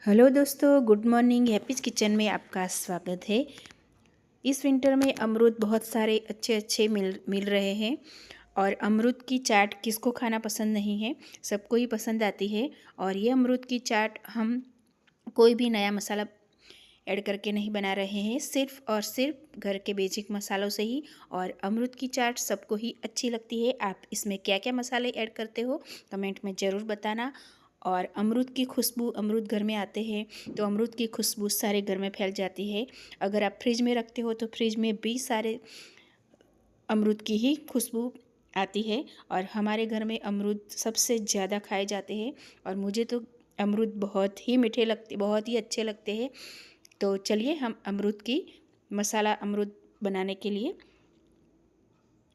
Hello दोस्तों, good morning. हैप्पीज kitchen में आपका स्वागत है। इस विंटर में अमरूद बहुत सारे अच्छे अच्छे मिल रहे हैं और अमरूद की चाट किसको खाना पसंद नहीं है, सबको ही पसंद आती है। और ये अमरूद की चाट हम कोई भी नया मसाला ऐड करके नहीं बना रहे हैं, सिर्फ़ और सिर्फ घर के बेसिक मसालों से ही। और अमरूद की चाट सबको ही अच्छी लगती है। आप इसमें क्या क्या मसाले ऐड करते हो कमेंट में ज़रूर बताना। और अमरूद की खुशबू, अमरूद घर में आते हैं तो अमरूद की खुशबू सारे घर में फैल जाती है। अगर आप फ्रिज में रखते हो तो फ्रिज में भी सारे अमरूद की ही खुशबू आती है। और हमारे घर में अमरूद सबसे ज़्यादा खाए जाते हैं और मुझे तो अमरूद बहुत ही मीठे लगते, बहुत ही अच्छे लगते हैं। तो चलिए हम अमरूद की मसाला अमरूद बनाने के लिए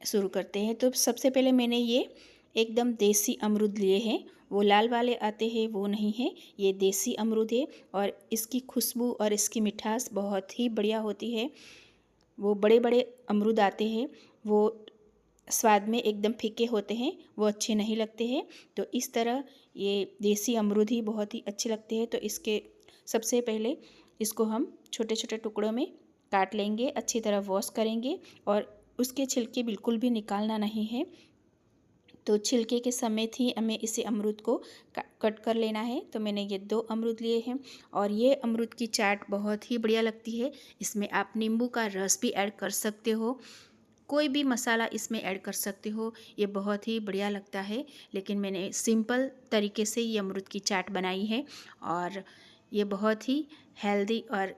शुरू करते हैं। तो सबसे पहले मैंने ये एकदम देसी अमरूद लिए हैं, वो लाल वाले आते हैं वो नहीं है, ये देसी अमरूद है। और इसकी खुशबू और इसकी मिठास बहुत ही बढ़िया होती है। वो बड़े बड़े अमरूद आते हैं, वो स्वाद में एकदम फीके होते हैं, वो अच्छे नहीं लगते हैं। तो इस तरह ये देसी अमरूद ही बहुत ही अच्छे लगते हैं। तो इसके सबसे पहले इसको हम छोटे छोटे टुकड़ों में काट लेंगे, अच्छी तरह वॉश करेंगे और उसके छिलके बिल्कुल भी निकालना नहीं है। तो छिलके के समेत ही हमें इसे अमरूद को कट कर लेना है। तो मैंने ये 2 अमरूद लिए हैं और ये अमरूद की चाट बहुत ही बढ़िया लगती है। इसमें आप नींबू का रस भी ऐड कर सकते हो, कोई भी मसाला इसमें ऐड कर सकते हो, ये बहुत ही बढ़िया लगता है। लेकिन मैंने सिंपल तरीके से ये अमरूद की चाट बनाई है और ये बहुत ही हेल्दी और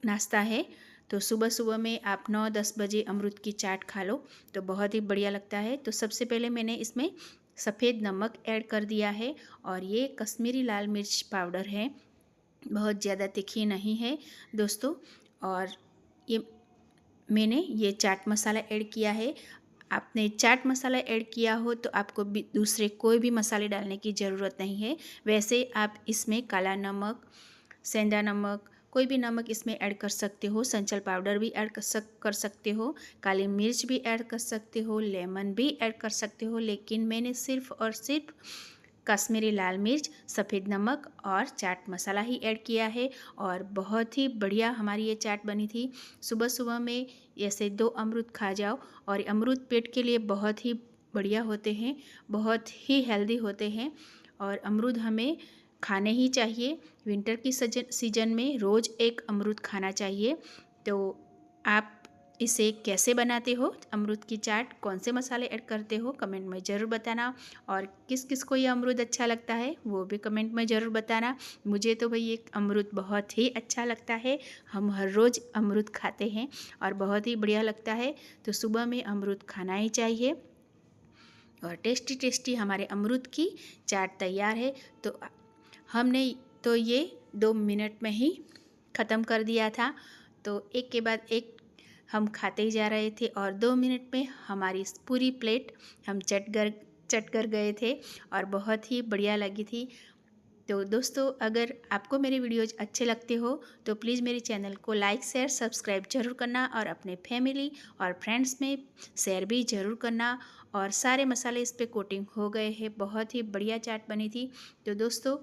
नाश्ता है। तो सुबह सुबह में आप 9-10 बजे अमरूद की चाट खा लो तो बहुत ही बढ़िया लगता है। तो सबसे पहले मैंने इसमें सफ़ेद नमक ऐड कर दिया है और ये कश्मीरी लाल मिर्च पाउडर है, बहुत ज़्यादा तीखी नहीं है दोस्तों। और ये मैंने ये चाट मसाला ऐड किया है। आपने चाट मसाला ऐड किया हो तो आपको भी दूसरे कोई भी मसाले डालने की ज़रूरत नहीं है। वैसे आप इसमें काला नमक, सेंधा नमक, कोई भी नमक इसमें ऐड कर सकते हो, संचल पाउडर भी ऐड कर सकते हो, काली मिर्च भी ऐड कर सकते हो, लेमन भी ऐड कर सकते हो। लेकिन मैंने सिर्फ़ और सिर्फ कश्मीरी लाल मिर्च, सफ़ेद नमक और चाट मसाला ही ऐड किया है और बहुत ही बढ़िया हमारी ये चाट बनी थी। सुबह सुबह में ऐसे 2 अमरूद खा जाओ और अमरूद पेट के लिए बहुत ही बढ़िया होते हैं, बहुत ही हेल्दी होते हैं और अमरूद हमें खाने ही चाहिए। विंटर की सीजन में रोज़ एक अमरूद खाना चाहिए। तो आप इसे कैसे बनाते हो अमरूद की चाट, कौन से मसाले ऐड करते हो कमेंट में ज़रूर बताना। और किस किस को ये अमरूद अच्छा लगता है वो भी कमेंट में ज़रूर बताना। मुझे तो भाई ये अमरूद बहुत ही अच्छा लगता है, हम हर रोज़ अमरूद खाते हैं और बहुत ही बढ़िया लगता है। तो सुबह में अमरूद खाना ही चाहिए। और टेस्टी टेस्टी हमारे अमरूद की चाट तैयार है। तो हमने तो ये 2 मिनट में ही ख़त्म कर दिया था। तो एक के बाद एक हम खाते ही जा रहे थे और 2 मिनट में हमारी पूरी प्लेट हम चट कर गए थे और बहुत ही बढ़िया लगी थी। तो दोस्तों, अगर आपको मेरे वीडियोज़ अच्छे लगते हो तो प्लीज़ मेरे चैनल को लाइक शेयर सब्सक्राइब ज़रूर करना और अपने फैमिली और फ्रेंड्स में शेयर भी ज़रूर करना। और सारे मसाले इस पर कोटिंग हो गए हैं, बहुत ही बढ़िया चाट बनी थी। तो दोस्तों,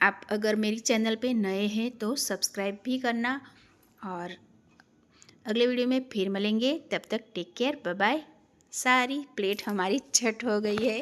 आप अगर मेरी चैनल पे नए हैं तो सब्सक्राइब भी करना और अगले वीडियो में फिर मिलेंगे। तब तक टेक केयर, बाय बाय। सारी प्लेट हमारी छट हो गई है।